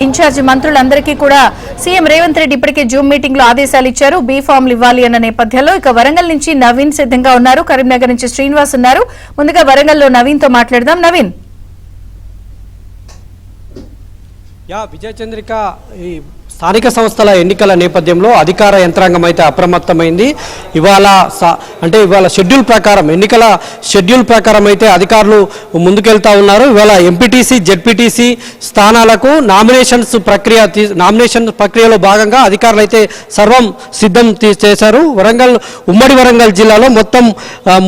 Incharge మంత్రులందరికీ కూడా CM Revanth Reddy ఇప్పటికే Zoom meeting లో ఆదేశాలు ఇచ్చారు. బీ ఫామ్లు ఇవ్వాలి అన్న నేపథ్యంలో ఇక వరంగల్ నుంచి నవీన్ సిద్ధంగా ఉన్నారు, కరీంనగర్ నుంచి శ్రీనివాస్ ఉన్నారు. ముందుగా వరంగల్లో నవీన్ తో మాట్లాడదాం. నవీన్. విజయ చంద్రిక, ఈ స్థానిక సంస్థల ఎన్నికల నేపథ్యంలో అధికార యంత్రాంగం అయితే అప్రమత్తమైంది. ఇవాళ షెడ్యూల్ ప్రకారం, ఎన్నికల షెడ్యూల్ ప్రకారం అయితే అధికారులు ముందుకెళ్తా ఉన్నారు. ఇవాళ ఎంపీటీసీ, జెడ్పీటీసీ స్థానాలకు నామినేషన్ ప్రక్రియలో భాగంగా అధికారులు అయితే సర్వం సిద్ధం చేశారు. ఉమ్మడి వరంగల్ జిల్లాలో మొత్తం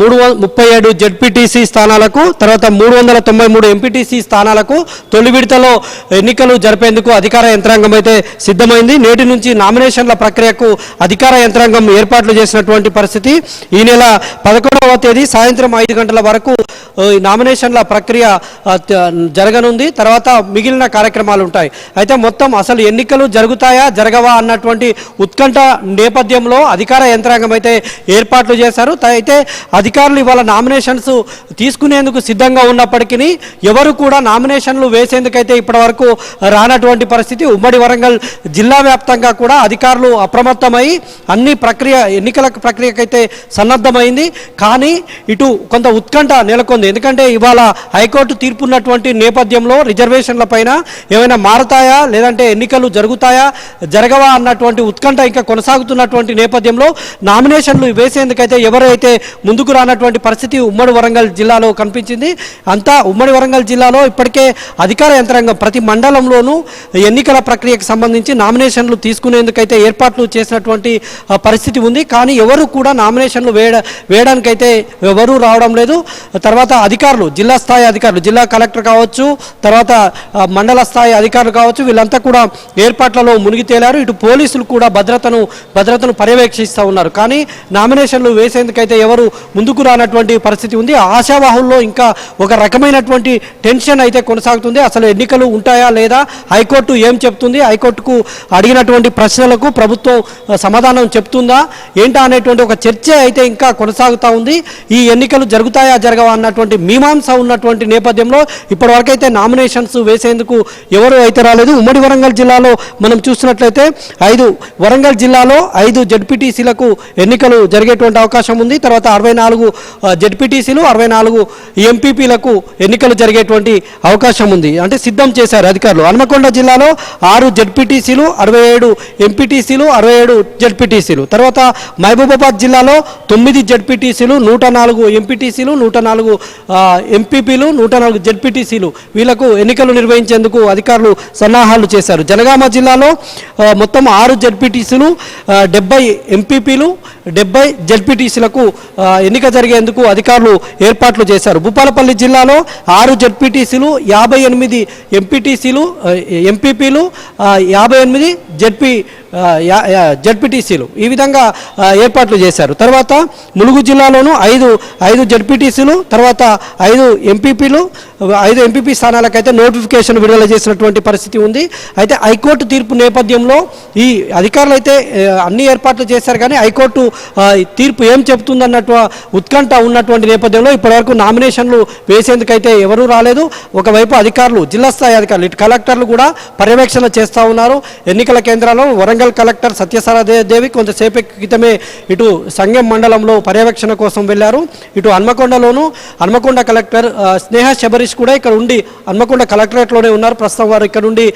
337 జెడ్పీటీసీ స్థానాలకు, తర్వాత 393 ఎంపీటీసీ స్థానాలకు తొలి విడతలో ఎన్నికలు జరిపేందుకు అధికార యంత్రాంగం అయితే సిద్ధమైంది. నేటి నుంచి నామినేషన్ల ప్రక్రియకు అధికార యంత్రాంగం ఏర్పాట్లు చేసినటువంటి పరిస్థితి. ఈ నెల 11వ తేదీ సాయంత్రం 5 గంటల వరకు నామినేషన్ల ప్రక్రియ జరగనుంది. తర్వాత మిగిలిన కార్యక్రమాలు ఉంటాయి. అయితే మొత్తం అసలు ఎన్నికలు జరుగుతాయా జరగవా అన్నటువంటి ఉత్కంఠ నేపథ్యంలో అధికార యంత్రాంగం అయితే ఏర్పాట్లు చేశారు. అయితే అధికారులు ఇవాళ నామినేషన్స్ తీసుకునేందుకు సిద్ధంగా ఉన్నప్పటికీ ఎవరు కూడా నామినేషన్లు వేసేందుకైతే ఇప్పటి వరకు రానటువంటి పరిస్థితి. ఉమ్మడి వరంగల్ జిల్లా వ్యాప్తంగా కూడా అధికారులు అప్రమత్తమై ఎన్నికల ప్రక్రియకైతే సన్నద్ధమైంది. కానీ ఇటు కొంత ఉత్కంఠ నెలకొంది. ఎందుకంటే ఇవాళ హైకోర్టు తీర్పు ఉన్నటువంటి నేపథ్యంలో రిజర్వేషన్ల పైన ఏమైనా మారతాయా, లేదంటే ఎన్నికలు జరుగుతాయా జరగవా అన్నటువంటి ఉత్కంఠ ఇంకా కొనసాగుతున్నటువంటి నేపథ్యంలో నామినేషన్లు వేసేందుకైతే ఎవరైతే ముందుకు రానటువంటి పరిస్థితి ఉమ్మడి వరంగల్ జిల్లాలో కనిపించింది. ఉమ్మడి వరంగల్ జిల్లాలో ఇప్పటికే అధికార యంత్రాంగం ప్రతి మండలంలోనూ ఎన్నికల ప్రక్రియకు సంబంధించి నామినేషన్లు తీసుకునేందుకైతే ఏర్పాట్లు చేసినటువంటి పరిస్థితి ఉంది. కానీ ఎవరు కూడా నామినేషన్లు వేయడానికైతే ఎవరూ రావడం లేదు. తర్వాత అధికారులు, జిల్లా స్థాయి అధికారులు, జిల్లా కలెక్టర్ కావచ్చు, తర్వాత మండల స్థాయి అధికారులు కావచ్చు, వీళ్ళంతా కూడా ఏర్పాట్లలో మునిగి తేలారు. ఇటు పోలీసులు కూడా భద్రతను పర్యవేక్షిస్తూ ఉన్నారు. కానీ నామినేషన్లు వేసేందుకైతే ఎవరు ముందుకు రానటువంటి పరిస్థితి ఉంది. ఆశావాహుల్లో ఇంకా ఒక రకమైనటువంటి టెన్షన్ అయితే కొనసాగుతుంది. అసలు ఎన్నికలు ఉంటాయా లేదా, హైకోర్టు ఏం చెప్తుంది, హైకోర్టుకు అడిగినటువంటి ప్రశ్నలకు ప్రభుత్వం సమాధానం చెప్తుందా ఏంటా అనేటువంటి ఒక చర్చ అయితే ఇంకా కొనసాగుతూ ఉంది. ఈ ఎన్నికలు జరుగుతాయా జరగవా అన్నటువంటి మీమాంస ఉన్నటువంటి నేపథ్యంలో ఇప్పటివరకైతే నామినేషన్స్ వేసేందుకు ఎవరు అయితే రాలేదు. ఉమ్మడి వరంగల్ జిల్లాలో మనం చూసినట్లయితే వరంగల్ జిల్లాలో 5 జెడ్పీటీసీలకు ఎన్నికలు జరిగేటువంటి అవకాశం ఉంది. తర్వాత 64 జెడ్పీటీసీలు, 64 ఎంపీపీలకు ఎన్నికలు జరిగేటువంటి అవకాశం ఉంది. అంటే సిద్ధం చేశారు అధికారులు. హన్మకొండ జిల్లాలో 6 జెడ్పీటీసీలు, 67 ఎంపీటీసీలు, 67 జెడ్పీటీసీలు. తర్వాత మహబూబాబాద్ జిల్లాలో 9 జెడ్పీటీసీలు, 104 ఎంపీటీసీలు, 104 ఎంపీపీలు, 104 జెడ్పీటీసీలు వీళ్లకు ఎన్నికలు నిర్వహించేందుకు అధికారులు సన్నాహాలు చేశారు. జనగామ జిల్లాలో మొత్తం 6 జెడ్పీటీసీలు, 70 ఎంపీపీలు, 70 జెడ్పీటీసీలకు ఎన్నిక జరిగేందుకు అధికారులు ఏర్పాట్లు చేశారు. భూపాలపల్లి జిల్లాలో 6 జెడ్పీటీసీలు, 58 ఎంపీటీసీలు, ఎంపీపీలు, 58 జెడ్పీటీసీలు ఈ విధంగా ఏర్పాట్లు చేశారు. తర్వాత ములుగు జిల్లాలోనూ 5 జెడ్పీటీసీలు, తర్వాత 5 ఎంపీపీలు, 5 ఎంపీపీ స్థానాలకైతే నోటిఫికేషన్ విడుదల చేసినటువంటి పరిస్థితి ఉంది. అయితే హైకోర్టు తీర్పు నేపథ్యంలో ఈ అధికారులు అయితే అన్ని ఏర్పాట్లు చేశారు. కానీ హైకోర్టు తీర్పు ఏం చెబుతుందన్నట్టు ఉత్కంఠ ఉన్నటువంటి నేపథ్యంలో ఇప్పటివరకు నామినేషన్లు వేసేందుకైతే ఎవరూ రాలేదు. ఒకవైపు అధికారులు, జిల్లా స్థాయి అధికారులు, ఇటు కలెక్టర్లు కూడా పర్యవేక్షణ చేస్తూ ఉన్నారు. ఎన్నికల కేంద్రాల్లో వరంగల్ కలెక్టర్ సత్యసారాదేవి కొంతసేపు క్రితమే ఇటు సంగెం మండలంలో పర్యవేక్షణ కోసం వెళ్లారు. ఇటు హన్మకొండ కలెక్టర్ స్నేహ శబరీష్ కూడా ఇక్కడ ఉండి హన్మకొండ కలెక్టరేట్లోనే ఉన్నారు. ప్రస్తుతం వారు ఇక్కడ ఉండి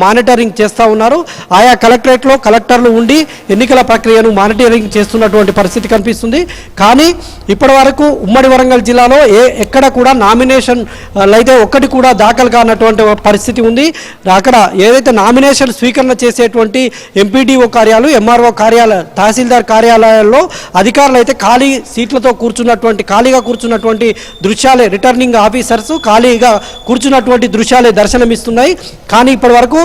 మానిటరింగ్ చేస్తూ ఉన్నారు. ఆయా కలెక్టరేట్లో కలెక్టర్లు ఉండి ఎన్నికల ప్రక్రియను మానిటరింగ్ చేస్తున్నటువంటి పరిస్థితి కనిపిస్తుంది. కానీ ఇప్పటి వరకు ఉమ్మడి వరంగల్ జిల్లాలో ఎక్కడ కూడా నామినేషన్ అయితే ఒక్కటి కూడా దాఖలు కానటువంటి పరిస్థితి ఉంది. అక్కడ ఏదైతే నామినేషన్ స్వీకరణ చేసేటువంటి ఎంపీడీఓ కార్యాలయాలు, ఎంఆర్ఓ కార్యాలయాలు, తహసీల్దార్ కార్యాలయాల్లో అధికారులు అయితే ఖాళీగా కూర్చున్నటువంటి దృశ్యాలే, రిటర్నింగ్ ఆఫీసర్స్ ఖాళీగా కూర్చున్నటువంటి దృశ్యాలే దర్శనమిస్తున్నాయి. కానీ ఇప్పటి వరకు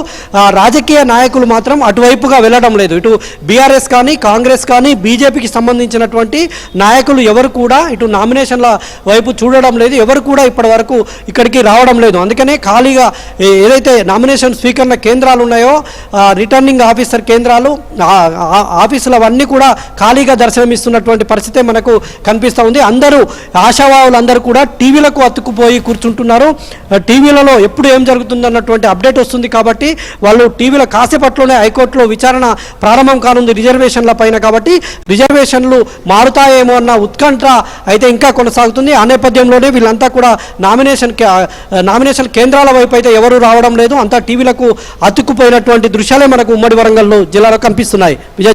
రాజకీయ నాయకులు మాత్రం అటువైపుగా వెళ్ళడం లేదు. ఇటు బీఆర్ఎస్ కానీ, కాంగ్రెస్ కానీ, బీజేపీకి సంబంధించినటువంటి నాయకులు ఎవరు కూడా ఇటు నామినేషన్ల వైపు చూడడం లేదు. ఎవరు కూడా ఇప్పటి వరకు ఇక్కడికి రావడం లేదు. అందుకనే ఖాళీగా ఏదైతే నామినేషన్ స్వీకరణ కేంద్రాలు ఉన్నాయో, రిటర్నింగ్ రిటర్నింగ్ ఆఫీసర్ కేంద్రాలు ఆఫీసులు అవన్నీ కూడా ఖాళీగా దర్శనమిస్తున్నటువంటి పరిస్థితే మనకు కనిపిస్తూ ఉంది. అందరూ ఆశావాహులందరూ కూడా టీవీలకు అతుక్కుపోయి కూర్చుంటున్నారు. టీవీలలో ఎప్పుడు ఏం జరుగుతుందన్నటువంటి అప్డేట్ వస్తుంది కాబట్టి వాళ్ళు టీవీలో కాసేపట్లోనే హైకోర్టులో విచారణ ప్రారంభం కానుంది రిజర్వేషన్ల పైన. కాబట్టి రిజర్వేషన్లు మారుతాయేమో అన్న ఉత్కంఠ అయితే ఇంకా కొనసాగుతుంది. ఆ నేపథ్యంలోనే వీళ్ళంతా కూడా నామినేషన్ కేంద్రాల వైపు అయితే ఎవరు రావడం లేదు. అంతా టీవీలకు అతుక్కుపోయినటువంటి దృశ్యాలే మనకు ఉమ్మడి వరంగల్ జిల్లాలో కనిపిస్తున్నాయి.